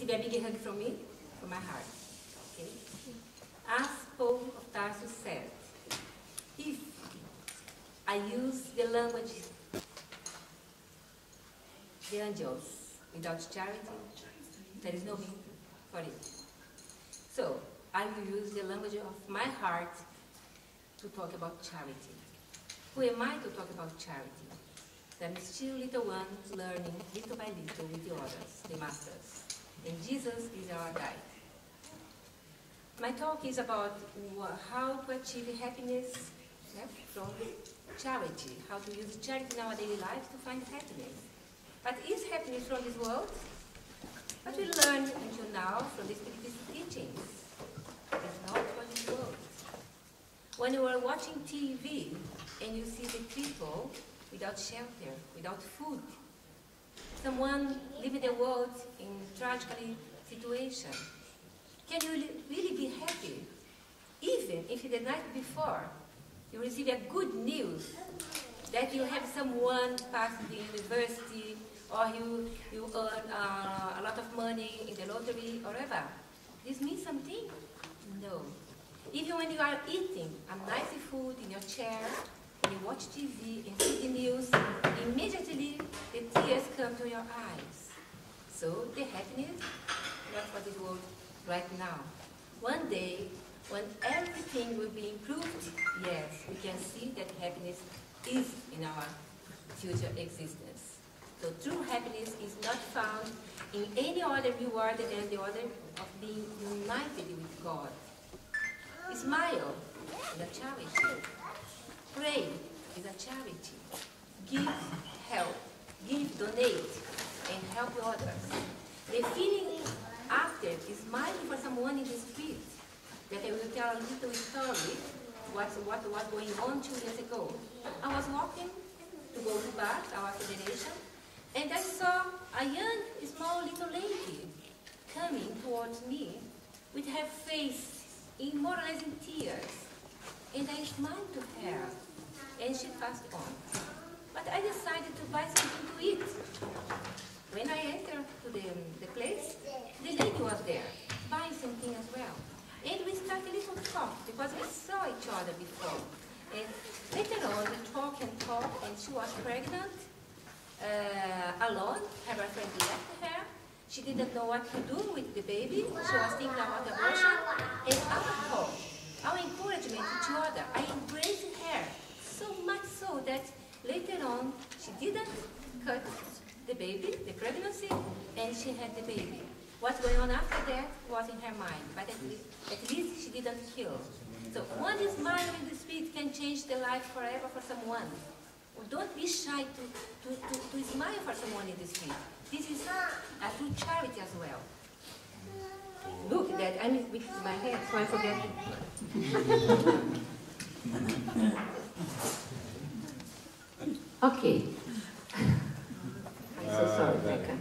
receive a big hug from me, from my heart. Okay? As Paul of Tarsus said, if I use the language, the angels, without charity, there is no meaning for it. So, I will use the language of my heart to talk about charity. Who am I to talk about charity? I'm still little ones learning little by little with the others, the masters. And Jesus is our guide. My talk is about how to achieve happiness from charity, how to use charity in our daily lives to find happiness. But is happiness from this world? What we learned until now from the Spiritist teachings is not from this world. When you are watching TV and you see the people without shelter, without food, someone living the world in tragically situation, can you really be happy? Even if the night before you receive a good news that you have someone pass the university, or you earn a lot of money in the lottery, or whatever. This means something? No. Even when you are eating a nice food in your chair, and you watch TV and see the news, immediately the tears come to your eyes. So the happiness, not for this world right now. One day, when everything will be improved, yes, we can see that happiness is in our future existence. So true happiness is not found in any other reward than the other of being united with God. Smile is a charity. Pray is a charity. Give, help, donate, and help others. The feeling after smiling for someone in the street, that I will tell a little story, what was going on 2 years ago. I was walking to go to Bath, our federation, and I saw a young, small little lady coming towards me with her face in more or less in tears. And I smiled to her, and she passed on. But I decided to buy something to eat. When I entered to the place, the lady was there, buying something as well. And we started a little talk, because we saw each other before. And later on, we talked, and she was pregnant, alone. Her boyfriend left her. She didn't know what to do with the baby. She was thinking about abortion. And our talk, our encouragement to each other, I embraced her so much so that later on, she didn't cut the baby, the pregnancy, and she had the baby. What's going on after that was in her mind, but at least she didn't kill. So one smile in the street can change the life forever for someone. Don't be shy to smile for someone in the street. This is a true charity as well. Look, that I'm with my head, so I forget. Okay. I'm so sorry, Becca.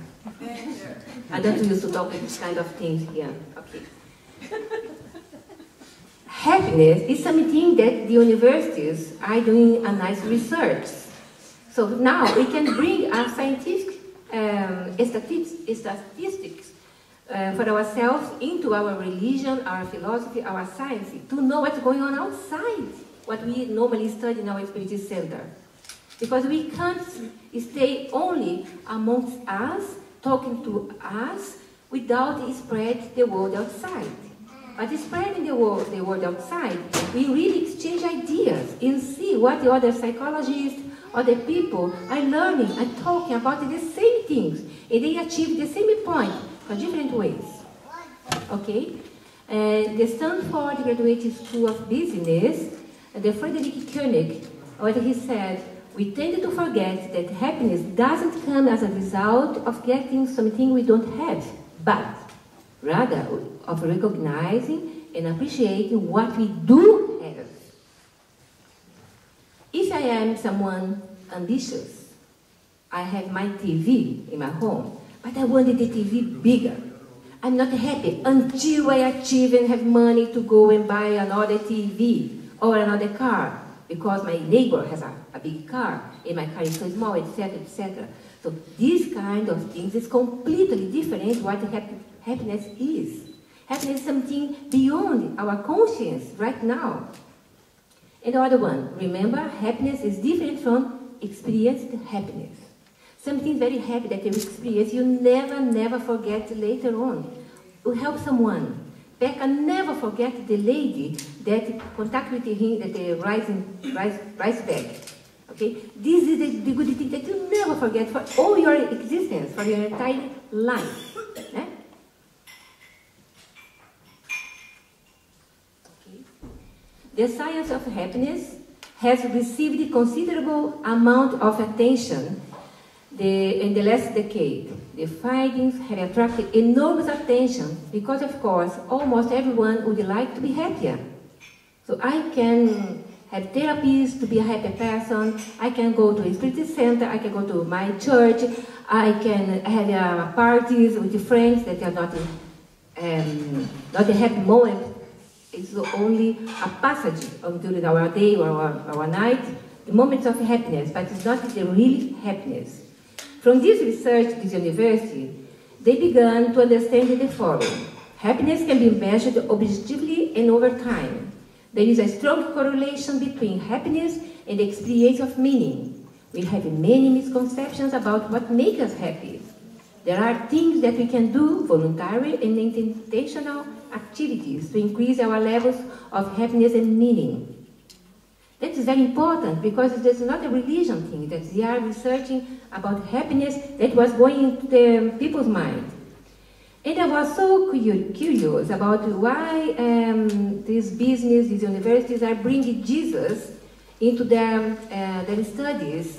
I don't used to talk with this kind of things here. Okay. Happiness is something that the universities are doing a nice research. So now we can bring our scientific statistics for ourselves into our religion, our philosophy, our science, to know what's going on outside what we normally study in our Spiritist center. Because we can't stay only amongst us, talking to us, without spread the world outside. But spreading the world outside, we really exchange ideas and see what the other psychologists, other people are learning and talking about the same things. And they achieve the same point for different ways. Okay? The Stanford Graduate School of Business, the Friedrich Koenig, what he said, we tend to forget that happiness doesn't come as a result of getting something we don't have, but rather of recognizing and appreciating what we do have. If I am someone ambitious, I have my TV in my home, but I wanted the TV bigger. I'm not happy until I achieve and have money to go and buy another TV or another car, because my neighbor has a big car and my car is so small, etc., etc. So these kind of things is completely different what happiness is. Happiness is something beyond our conscience right now. And the other one, remember, happiness is different from experienced happiness. Something very happy that you experience, you never forget later on. You help someone. Becca never forget the lady that contacted with him at the rice bag. Okay? This is the good thing that you never forget for all your existence, for your entire life. Eh? Okay. The science of happiness has received considerable amount of attention in the last decade. The findings have attracted enormous attention because, of course, almost everyone would like to be happier. So I can have therapies to be a happy person, I can go to a spirit center, I can go to my church, I can have parties with friends that are not a happy moment. It's only a passage during our day or our night, the moments of happiness, but it's not the real happiness. From this research, this university, they began to understand the following. Happiness can be measured objectively and over time. There is a strong correlation between happiness and the experience of meaning. We have many misconceptions about what makes us happy. There are things that we can do, voluntary and intentional activities, to increase our levels of happiness and meaning. That is very important because it is not a religion thing, that they are researching about happiness that was going into the people's mind. And I was so curious about why this business, these universities are bringing Jesus into their studies.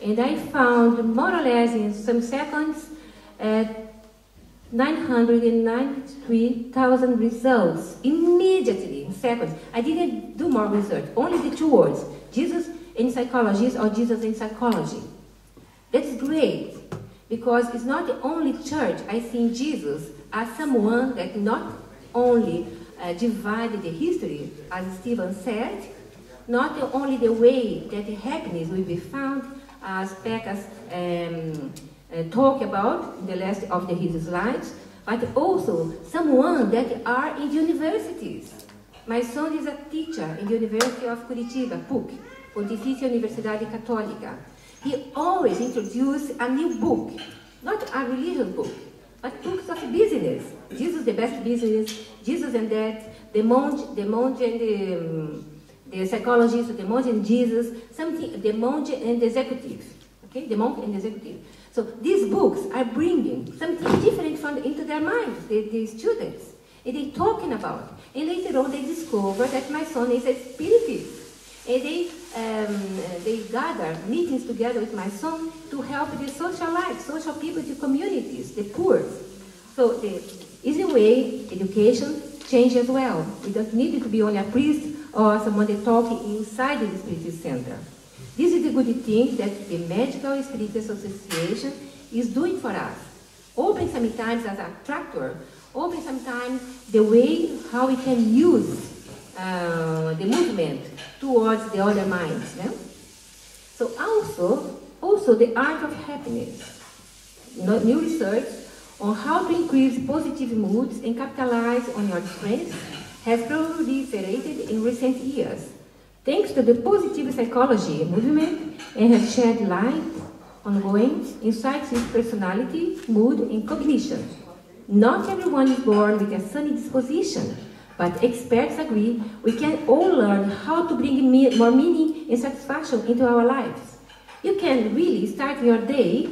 And I found more or less in some seconds 993,000 results immediately in seconds. I didn't do more research, only the two words, Jesus in psychology or Jesus in psychology. That's great, because it's not the only church I see in Jesus as someone that not only divided the history, as Stephen said, not only the way that happiness will be found, as Pekka's talk about in the last of his slides, but also someone that are in universities. My son is a teacher in the University of Curitiba, PUC, Pontifícia Universidade Católica. He always introduced a new book, not a religious book, but books of business. Jesus, the best business, Jesus and that, the monk and the psychologist, the monk and Jesus, something, the monk and the executive. Okay, the monk and the executive. So these books are bringing something different into their minds, the students. And they're talking about. And later on they discover that my son is a spiritist. And they gather meetings together with my son to help the social life, social people, the communities, the poor. So the easy way, education, change as well. We don't need to be only a priest or someone that talk inside the spirit center. This is the good thing that the Medical Spiritists Association is doing for us. Open sometimes as a tractor, open sometimes the way how we can use the movement towards the other minds. Yeah? So also the art of happiness. New research on how to increase positive moods and capitalize on your strengths has proliferated in recent years, thanks to the positive psychology movement, and has shed light ongoing insights into personality, mood, and cognition. Not everyone is born with a sunny disposition, but experts agree we can all learn how to bring more meaning and satisfaction into our lives. You can really start your day,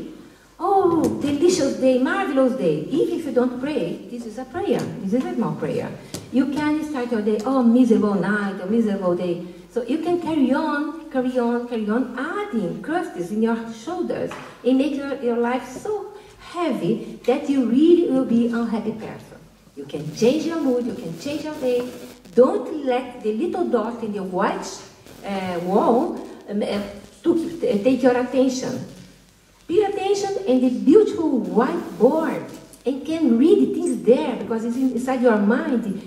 oh, delicious day, marvelous day. Even if you don't pray, this is a prayer. This is a small prayer. You can start your day, oh, miserable night, or miserable day. So you can carry on, adding crusts in your shoulders and make your life so heavy that you really will be an unhappy person. You can change your mood, you can change your day. Don't let the little dot in the white wall to take your attention. Pay attention in the beautiful white board and can read things there because it's inside your mind,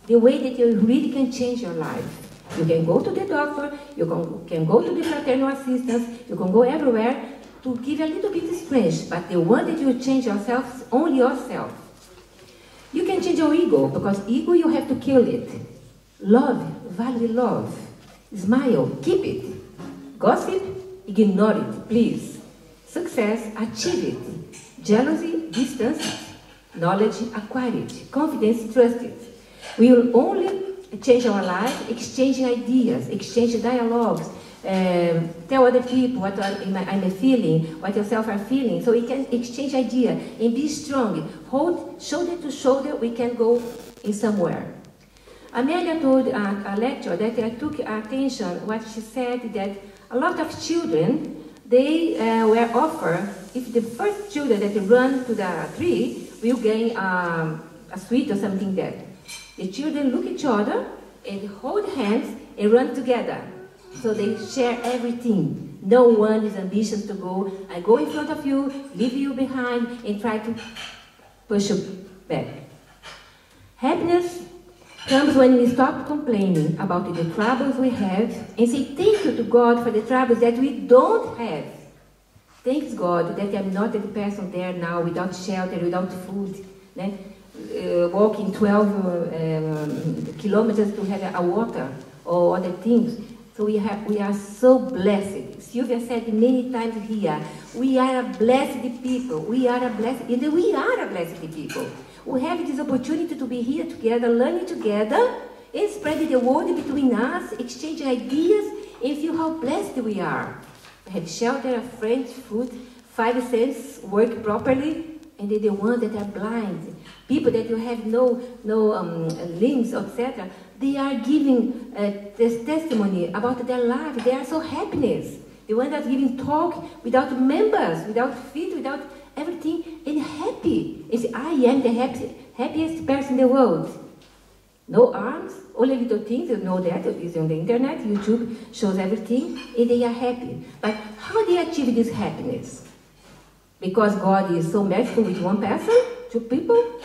the way that you really can change your life. You can go to the doctor, you can go to the fraternal assistance, you can go everywhere to give a little bit of strength, but the one that you change yourself is only yourself. to change your ego, because ego you have to kill it. Love, value love. Smile, keep it. Gossip, ignore it, please. Success, achieve it. Jealousy, distance it. Knowledge, acquire it. Confidence, trust it. We will only change our life exchanging ideas, exchange dialogues, tell other people what I'm feeling, what yourself are feeling, so we can exchange ideas and be strong. Hold shoulder to shoulder, we can go in somewhere. Amelia told a lecture that I took attention what she said, that a lot of children, they were offered, if the first children that run to the tree will gain a sweet or something that. The children look at each other and hold hands and run together. So they share everything. No one is ambitious to go, I go in front of you, leave you behind, and try to push you back. Happiness comes when we stop complaining about the troubles we have and say thank you to God for the troubles that we don't have. Thanks God that I'm not the person there now without shelter, without food, walking 12 kilometers to have a water or other things. So we are so blessed. Sylvia said many times here, we are a blessed people. We are a blessed people. We have this opportunity to be here together, learning together, and spreading the word between us, exchanging ideas, and feel how blessed we are. We have shelter, friends, food, 5 senses work properly, and they're the ones that are blind. People that you have no limbs, etc., they are giving this testimony about their life. They are so happiness. The ones that are giving talk without members, without feet, without everything, and happy. And say, I am the happiest person in the world. No arms, only little things, you know that, it's on the internet, YouTube shows everything, and they are happy. But how do they achieve this happiness? Because God is so merciful with one person, 2 people?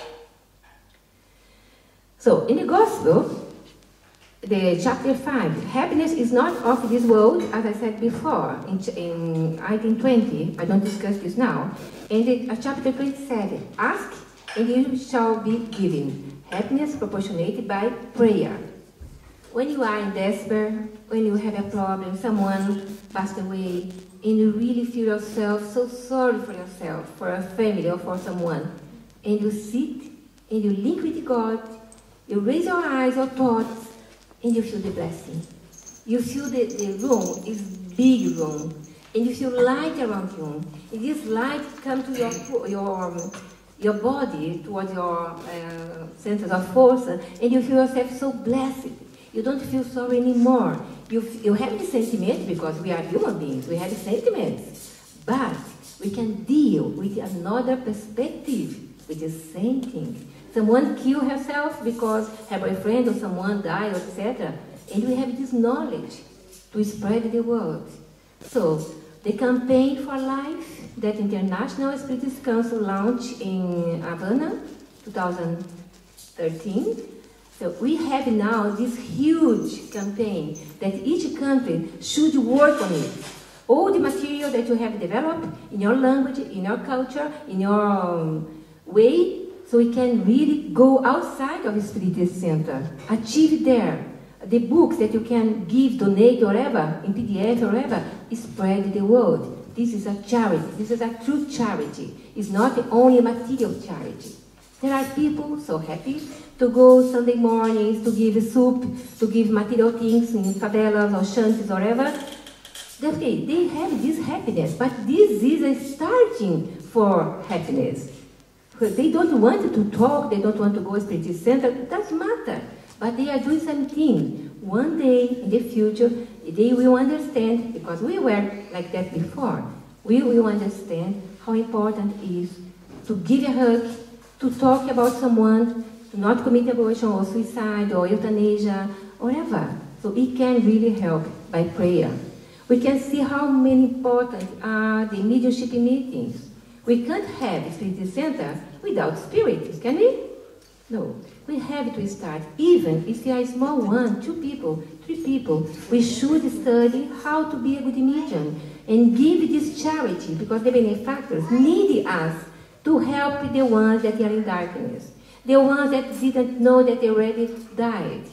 So, in the Gospel, the chapter 5, happiness is not of this world, as I said before, in item 20, I don't discuss this now, and chapter 27, ask and you shall be given. Happiness proportionated by prayer. When you are in despair, when you have a problem, someone passed away, and you really feel yourself so sorry for yourself, for a family or for someone, and you sit and you link with God, you raise your eyes or thoughts, and you feel the blessing. You feel the room is big room, and you feel light around you. And this light comes to your body, towards your centers of force, and you feel yourself so blessed. You don't feel sorry anymore. You have the sentiment, because we are human beings, we have sentiments, but we can deal with another perspective with the same thing. Someone killed herself because her boyfriend or someone died, etc. And we have this knowledge to spread the word. So, the campaign for life that International Spiritist Council launched in Havana, 2013. So we have now this huge campaign that each country should work on it. All the material that you have developed in your language, in your culture, in your way, so we can really go outside of the Spiritist Center, achieve there. The books that you can give, donate, or whatever, in PDF or whatever, spread the word. This is a charity. This is a true charity. It's not only a material charity. There are people so happy to go Sunday mornings, to give soup, to give material things in favelas or shanties or whatever. Okay, they have this happiness, but this is a starting for happiness. Because they don't want to talk, they don't want to go to Spiritist Center, it doesn't matter. But they are doing something. One day in the future, they will understand, because we were like that before, we will understand how important it is to give a hug, to talk about someone, to not commit abortion or suicide or euthanasia, or whatever. So it can really help by prayer. We can see how many important are the mediumship meetings. We can't have a Spiritist Center without spirits, can we? No. We have to start, even if they are small 1, 2 people, 3 people, we should study how to be a good medium and give this charity, because the benefactors need us to help the ones that are in darkness. the ones that didn't know that they already died,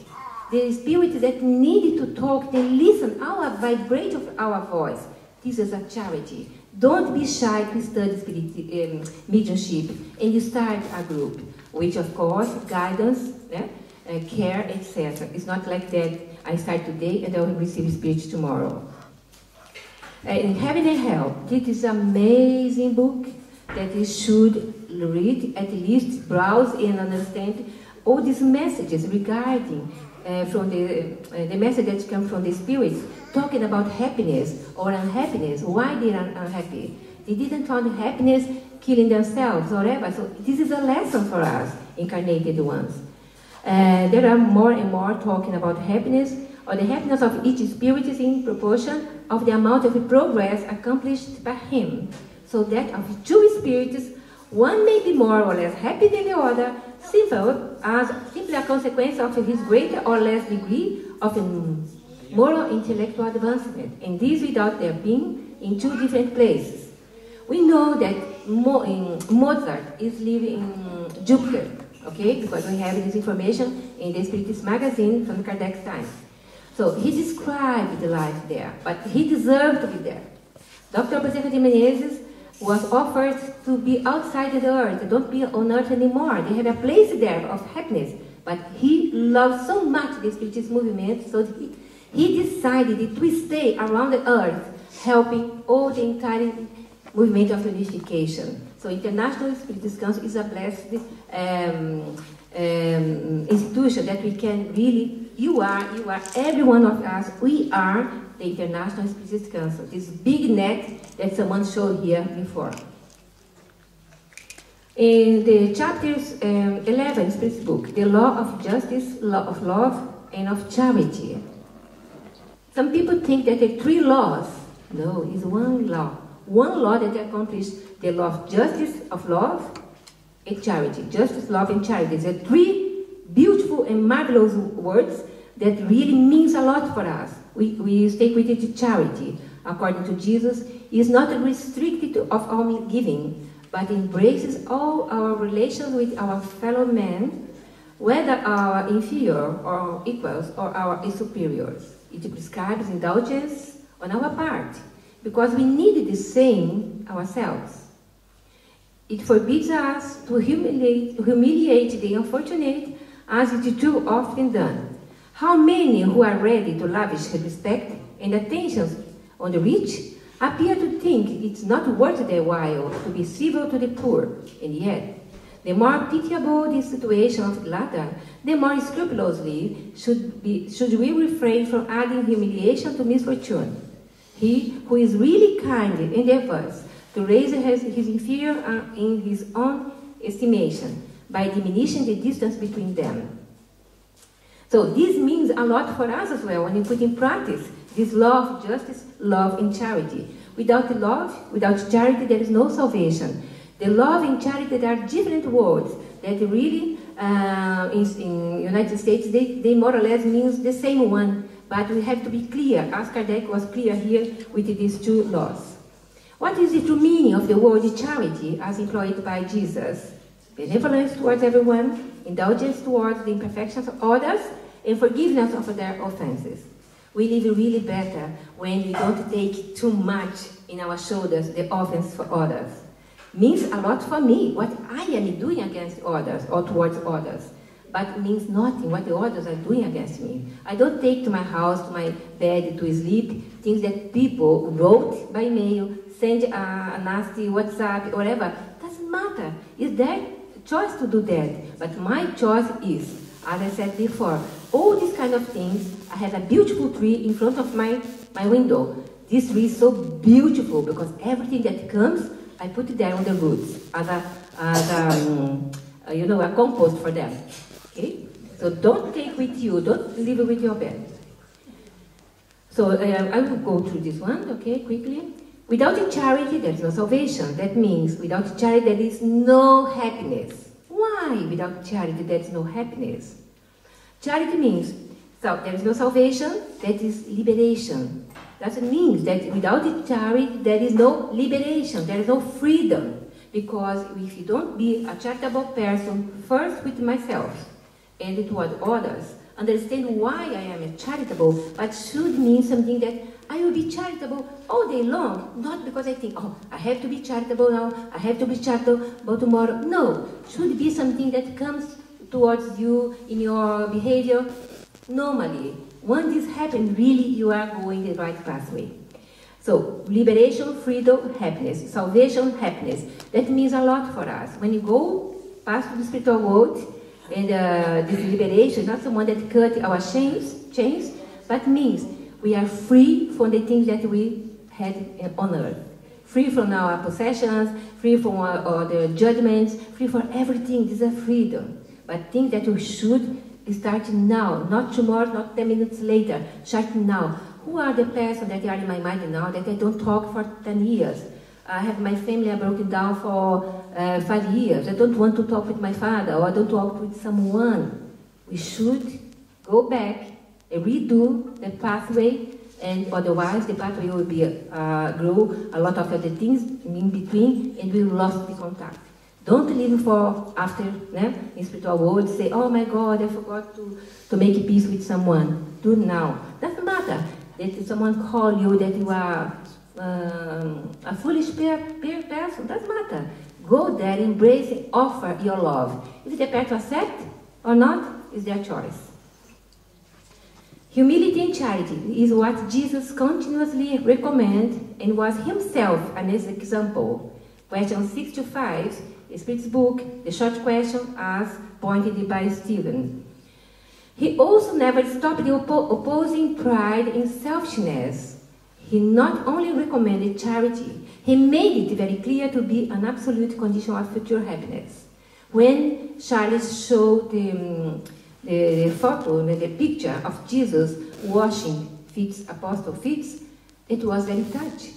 the spirits that needed to talk, they listen, our vibrate of our voice. This is a charity. Don't be shy to study mediumship, and you start a group, which of course, guidance, care, etc. It's not like that, I start today and I will receive spirit tomorrow. In Heaven and Hell, this is an amazing book that you should read, at least browse and understand all these messages regarding from the message that come from the spirits, talking about happiness or unhappiness, why they are unhappy. They didn't find happiness killing themselves or whatever. So this is a lesson for us, incarnated ones. There are more and more talking about happiness, or the happiness of each spirit is in proportion of the amount of progress accomplished by him. So that of two spirits, one may be more or less happy than the other, simply a consequence of his greater or less degree of moral intellectual advancement, and this without their being in two different places. We know that Mozart is living in Jupiter, okay, because we have this information in the Spiritist magazine from Kardec's time. So he described the life there, but he deserved to be there. Dr. Bezerra de Menezes was offered to be outside the earth, don't be on earth anymore. They have a place there of happiness, but he loved so much the Spiritist movement, so he decided to stay around the earth, helping all the entire movement of unification. So International Spiritist Council is a blessed institution that we can really, you are, every one of us, we are the International Spiritist Council, this big net that someone showed here before. In the chapters 11, Spirit's book, the law of justice, law of love, and of charity. Some people think that there are three laws. No, it's one law. One law that accomplishes the law of justice, of love, and charity. Justice, love, and charity. These are three beautiful and marvelous words that really means a lot for us. We stay with it to charity. According to Jesus, is not restricted of our giving, but embraces all our relations with our fellow men, whether our inferior or equals or our superiors. It prescribes indulgence on our part, because we need the same ourselves. It forbids us to humiliate the unfortunate, as it is too often done. How many who are ready to lavish respect and attentions on the rich appear to think it's not worth their while to be civil to the poor, and yet, the more pitiable the situation of the latter, the more scrupulously should we refrain from adding humiliation to misfortune. He who is really kind endeavors to raise his inferior in his own estimation by diminishing the distance between them. So this means a lot for us as well when you put in practice this law of justice, love, and charity. Without the love, without charity, there is no salvation. The love and charity, there are different words that really, in United States, they more or less means the same one, but we have to be clear, as Kardec was clear here with these two laws. What is the true meaning of the word charity as employed by Jesus? Benevolence towards everyone, indulgence towards the imperfections of others, and forgiveness of their offenses. We live really better when we don't take too much in our shoulders the offense for others. Means a lot for me, what I am doing against others or towards others, but means nothing what the others are doing against me. I don't take to my house, to my bed, to sleep, things that people wrote by mail, send a nasty WhatsApp, whatever. Doesn't matter. It's their choice to do that. But my choice is, as I said before, all these kind of things. I have a beautiful tree in front of my window. This tree is so beautiful because everything that comes, I put it there on the roots as a compost for them. Okay? So don't take with you, don't leave it with your bed. So I will go through this one, okay, quickly. Without charity, there is no salvation. That means without charity, there is no happiness. Why without charity, there is no happiness? Charity means, so there is no salvation, that is liberation. That means that without charity, there is no liberation, there is no freedom. Because if you don't be a charitable person, first with myself and toward others, understand why I am charitable, but should mean something that I will be charitable all day long, not because I think, oh, I have to be charitable now, I have to be charitable tomorrow. No, should be something that comes towards you in your behavior normally. When this happens, really you are going the right pathway. So, liberation, freedom, happiness, salvation, happiness. That means a lot for us. When you go past the spiritual world, and this liberation is not someone that cut our chains, but means we are free from the things that we had on earth. Free from our possessions, free from our the judgments, free from everything. This is a freedom. But things that we should start now, not tomorrow, not 10 minutes later. Start now. Who are the person that are in my mind now that I don't talk for 10 years? I have my family broken down for 5 years. I don't want to talk with my father, or I don't talk with someone. We should go back and redo the pathway, and otherwise the pathway will be grow a lot of other things in between, and we lost the contact. Don't live for after, in spiritual world, say, oh my God, I forgot to make peace with someone. Do now. Doesn't matter that someone call you that you are a foolish peer person. Doesn't matter. Go there, embrace it, offer your love. If the person accept or not, is their choice. Humility and charity is what Jesus continuously recommends and was himself an example. Question 6 to 5, the Spirit's book, the short question as pointed by Stephen. He also never stopped the opposing pride and selfishness. He not only recommended charity, he made it very clear to be an absolute condition of future happiness. When Charles showed the photo, the picture of Jesus washing apostles' feet, it was very touching.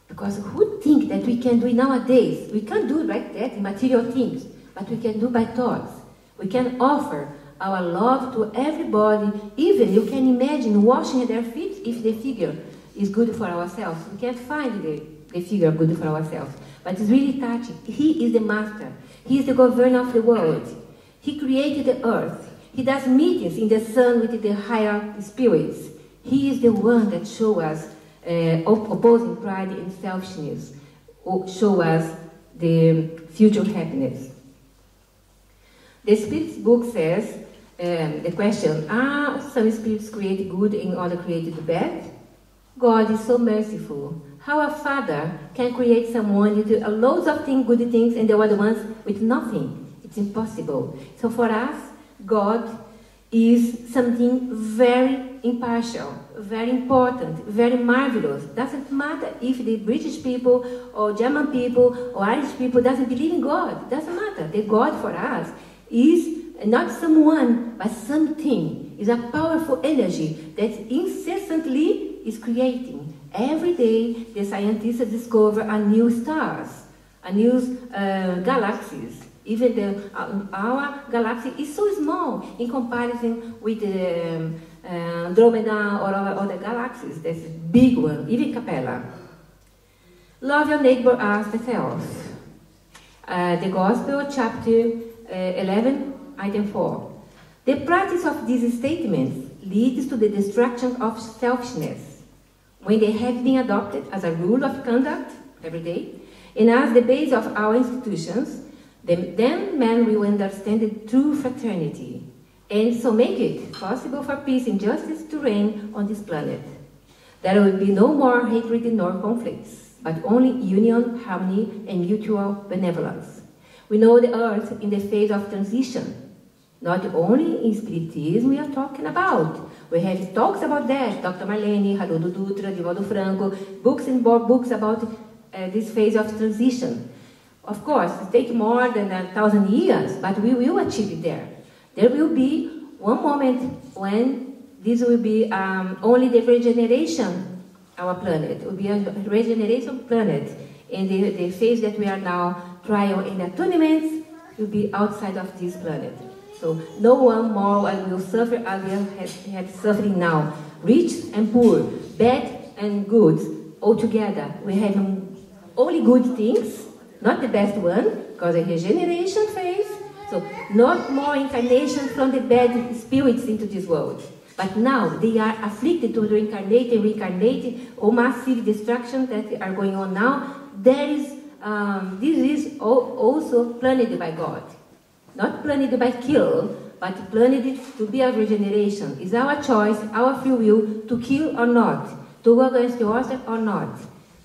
Because who think that we can do it nowadays? We can't do it like that in material things, but we can do by thoughts. We can offer our love to everybody. Even you can imagine washing their feet if the figure is good for ourselves. We can't find the figure good for ourselves. But it's really touching. He is the master. He is the governor of the world. He created the earth. He does meetings in the sun with the higher spirits. He is the one that shows us opposing pride and selfishness, show us the future happiness. The Spirit's book says, the question, are some spirits created good and others created bad? God is so merciful. How a father can create someone with loads of good things and the other ones with nothing? It's impossible. So for us, God is something very impartial, very important, very marvelous. Doesn't matter if the British people or German people or Irish people doesn't believe in God. Doesn't matter. The God for us is not someone, but something. Is a powerful energy that incessantly is creating. Every day, the scientists discover a new stars, a new galaxies. Even our galaxy is so small in comparison with the Andromeda or other galaxies. That's a big one, even Capella. Love your neighbor as thyself. The Gospel, chapter 11, item 4. The practice of these statements leads to the destruction of selfishness. When they have been adopted as a rule of conduct every day, and as the base of our institutions, then man will understand the true fraternity, and so make it possible for peace and justice to reign on this planet. There will be no more hatred nor conflicts, but only union, harmony, and mutual benevolence. We know the earth in the phase of transition. Not only in Spiritism we are talking about. We have talks about that. Dr. Marlene, Haroldo Dutra, Divaldo Franco, books and more books about this phase of transition. Of course, it takes more than 1,000 years, but we will achieve it there. There will be one moment when this will be only the regeneration, our planet. It will be a regeneration planet. And the phase that we are now trial and attunements will be outside of this planet. So no one more will suffer as we have suffering now. Rich and poor, bad and good, all together. We have only good things, Not the best one, because a regeneration phase. So not more incarnation from the bad spirits into this world. But now they are afflicted to reincarnate, or massive destruction that are going on now. This is also planned by God. Not planned by kill, but planned to be a regeneration. It's our choice, our free will to kill or not, to go against the order or not.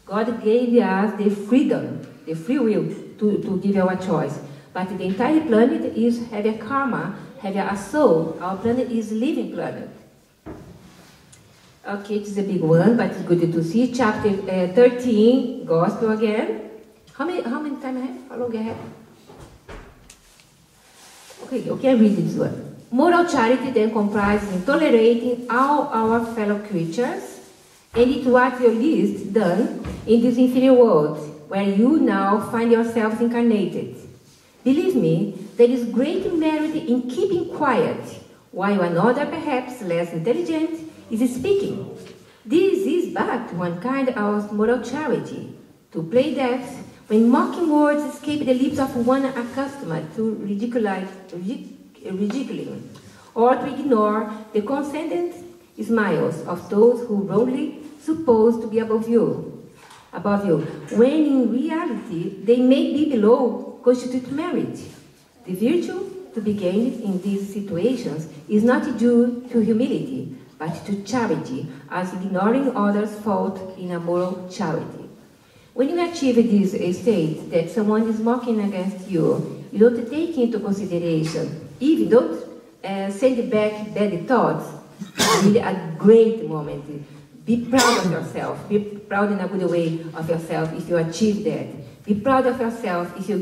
God gave us the freedom, the free will to give our choice. But the entire planet have a karma, have a soul. Our planet is a living planet. Okay, it's a big one, but it's good to see. Chapter 13, Gospel again. How many time I have? How long I have? Okay, I read this one. Moral charity then comprises in tolerating all our fellow creatures, and it's what you least done in this inferior world, where you now find yourselves incarnated. Believe me, there is great merit in keeping quiet, while another, perhaps less intelligent, is speaking. This is but one kind of moral charity, to play deaf when mocking words escape the lips of one accustomed to ridiculing, or to ignore the condescending smiles of those who wrongly supposed to be above you, when in reality they may be below constitute merit. The virtue to be gained in these situations is not due to humility, but to charity, as ignoring others' fault in a moral charity. When you achieve this state that someone is mocking against you, you don't take into consideration, even don't send back bad thoughts. It's really a great moment. Be proud of yourself. Be proud in a good way of yourself if you achieve that. Be proud of yourself if you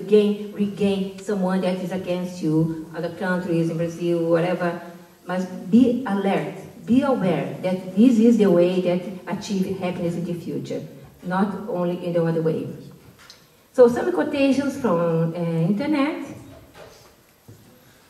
regain someone that is against you, other countries, in Brazil, whatever. Must be alert. Be aware that this is the way that achieve happiness in the future, not only in the other way. So some quotations from internet.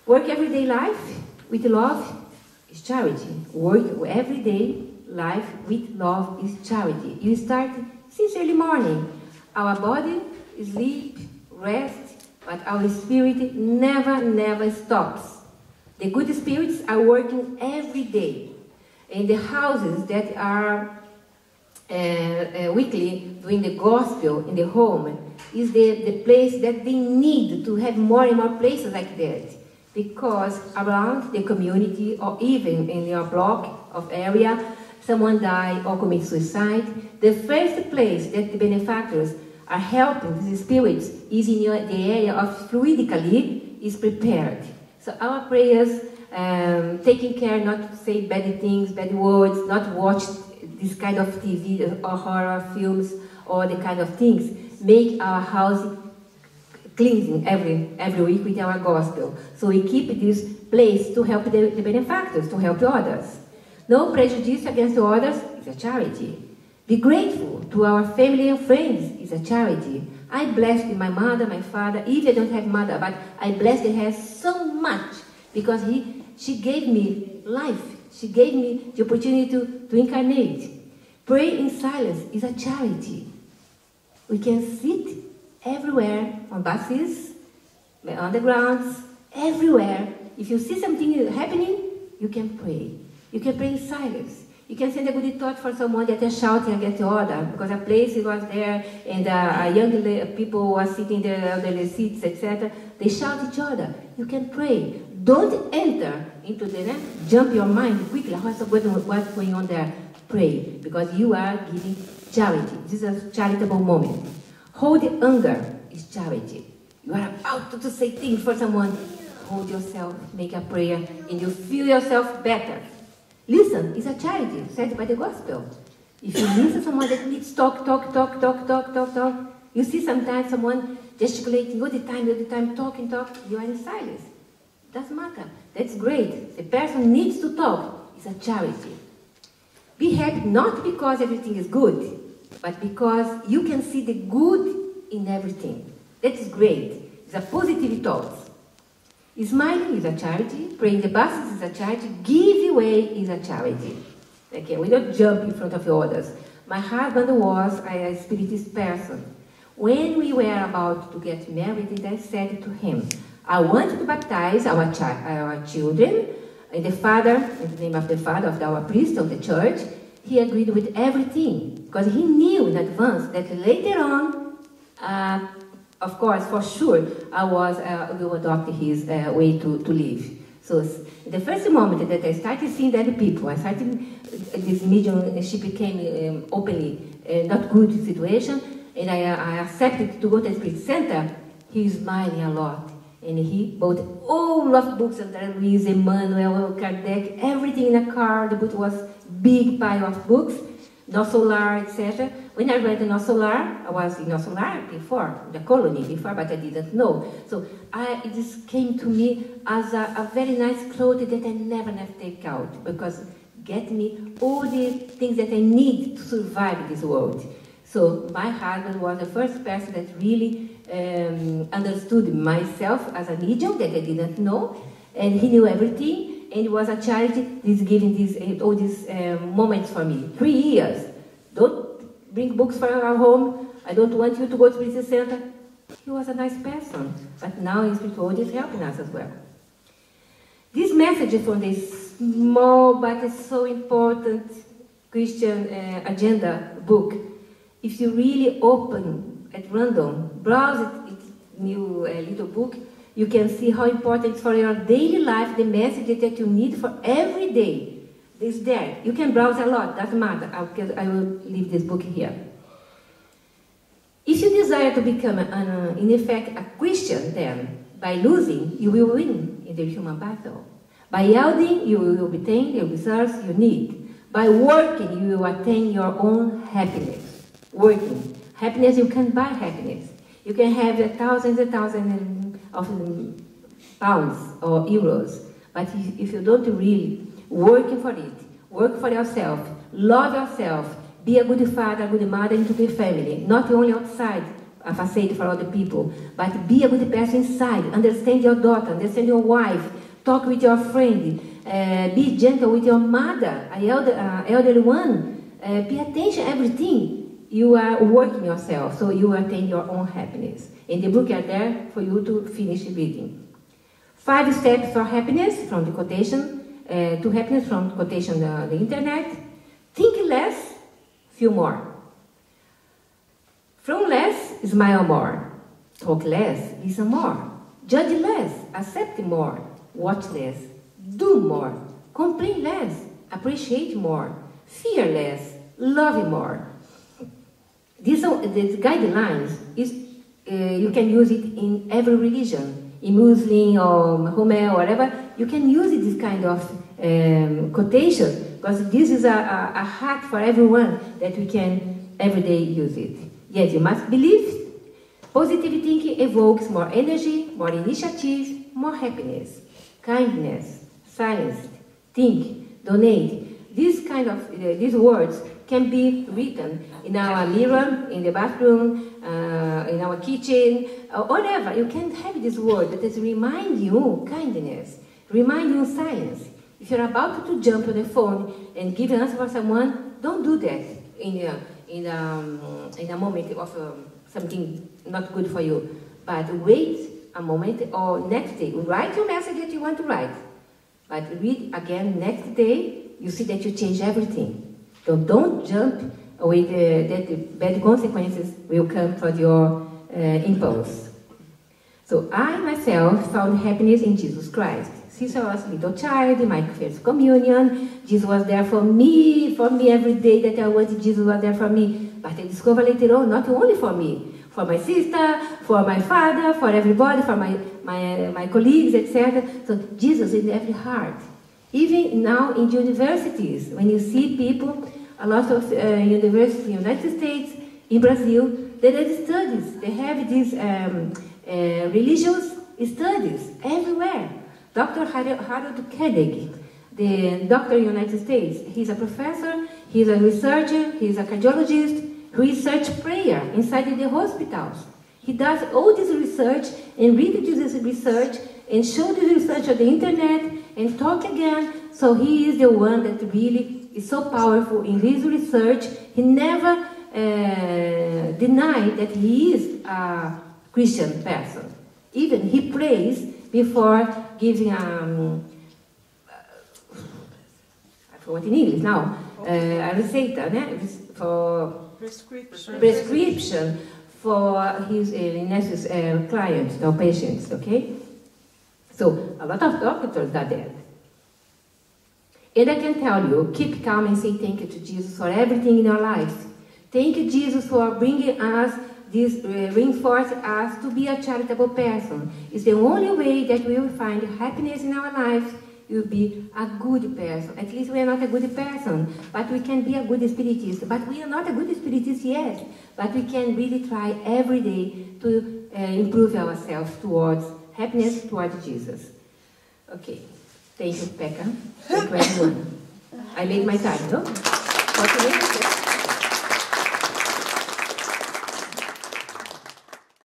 Work everyday life with love is charity. Work everyday life with love is charity. You start since early morning. Our body sleep, rest, but our spirit never stops. The good spirits are working every day. In the houses that are weekly doing the gospel in the home is the place that they need to have more and more places like that. Because around the community or even in your block of area, someone died or commit suicide, the first place that the benefactors are helping these spirits is in the area of fluidically is prepared. So our prayers, taking care not to say bad things, bad words, not watch this kind of TV or horror films or the kind of things, make our house cleansing every week with our gospel. So we keep this place to help the benefactors, to help others. No prejudice against others is a charity. Be grateful to our family and friends is a charity. I blessed my mother, my father, even I don't have mother, but I blessed her so much because she gave me life. She gave me the opportunity to incarnate. Pray in silence is a charity. We can sit everywhere, on buses, undergrounds, everywhere. If you see something happening, you can pray. You can pray in silence. You can send a good thought for someone that is shouting against the other, because a place was there and young people were sitting there, elderly seats, etc. They shout each other. You can pray. Don't enter into the jump your mind quickly. What's going on there? Pray, because you are giving charity. This is a charitable moment. Hold anger is charity. You are about to say things for someone. Hold yourself, make a prayer, and you feel yourself better. Listen is a charity said by the gospel. If you listen to someone that needs talk, you see sometimes someone gesticulating all the time, talking, you are in silence. Doesn't matter. That's great. The person needs to talk. It's a charity. Be happy not because everything is good, but because you can see the good in everything. That's great. It's a positive thought. Smiling is a charity. Praying the buses is a charity. Give away is a charity. Okay, we don't jump in front of others. My husband was a spiritist person. When we were about to get married, I said to him, I want to baptize our children in the name of the father of our priest of the church. He agreed with everything because he knew in advance that later on, of course, for sure, we will adopt his way to live. So the first moment that I started seeing that people, this mediumship became openly not good situation, and I accepted to go to the Spirit Center. He was smiling a lot, and he bought all of books of Luis, Emmanuel, Kardec, everything in a car. The book was big pile of books, No Solar, etc. When I read No Solar, I was in No Solar before, the colony before, but I didn't know. So it just came to me as a very nice cloth that I never take out, because get me all the things that I need to survive in this world. So my husband was the first person that really understood myself as a medium that I didn't know, and he knew everything. And it was a charity giving all these moments for me. 3 years. Don't bring books from our home. I don't want you to go to Spirit Center. He was a nice person. But now his Spirit is helping us as well. This message from this small but so important Christian agenda book, if you really open at random, browse it, new little book, you can see how important for your daily life the message that you need for every day is there. You can browse a lot, doesn't matter. I will leave this book here. If you desire to become, in effect, a Christian, then by losing, you will win in the human battle. By yielding, you will obtain the results you need. By working, you will attain your own happiness. Working. Happiness, you can buy happiness. You can have thousands and thousands of pounds or euros, but if you don't really work for it, work for yourself, love yourself, be a good father, a good mother into the family, not only outside a facade for other people, but be a good person inside, understand your daughter, understand your wife, talk with your friend, be gentle with your mother, elderly one, pay attention to everything. You are working yourself, so you attain your own happiness. And the book are there for you to finish reading. 5 steps for happiness from the quotation, to happiness from quotation the internet. Think less, feel more. From less, smile more. Talk less, listen more. Judge less, accept more. Watch less, do more. Complain less, appreciate more. Fear less, love more. These guidelines you can use it in every religion, in Muslim or Mahomet or whatever. You can use this kind of quotation, because this is a hack for everyone that we can every day use it. Yes, you must believe. Positive thinking evokes more energy, more initiative, more happiness, kindness, silence, think, donate. These kind of these words can be written in our mirror, in the bathroom, in our kitchen, or whatever. You can have this word that is remind you kindness, remind you science. If you're about to jump on the phone and give an answer for someone, don't do that in a moment of something not good for you. But wait a moment, or next day, write your message that you want to write. But read again next day, you see that you change everything. So don't jump with that bad consequences will come for your impulse. So I myself found happiness in Jesus Christ. Since I was a little child, in my first communion, Jesus was there for me every day that I wanted, Jesus was there for me. But I discovered later on, not only for me, for my sister, for my father, for everybody, for my colleagues, etc. So Jesus in every heart. Even now in universities, when you see people, a lot of universities in the United States, in Brazil, there are studies. They have these religious studies everywhere. Dr. Harold Koenig, the doctor in the United States, he's a professor, he's a researcher, he's a cardiologist, who researches prayer inside the hospitals. He does all this research and read this research and show the research on the internet and talk again. So he is the one that really is so powerful in his research. He never deny that he is a Christian person. Even he prays before giving I forgot in English now, a receta, for prescription for his clients or patients, okay? So, a lot of doctors are dead. And I can tell you, keep calm and say thank you to Jesus for everything in your lives. Thank you, Jesus, for bringing us this, reinforce us to be a charitable person. It's the only way that we will find happiness in our lives. You'll be a good person. At least we are not a good person, but we can be a good spiritist. But we are not a good spiritist yet. But we can really try every day to improve ourselves towards happiness, towards Jesus. Okay. Thank you, Pekka. Thank you, everyone. I made my time, no? 40 minutes?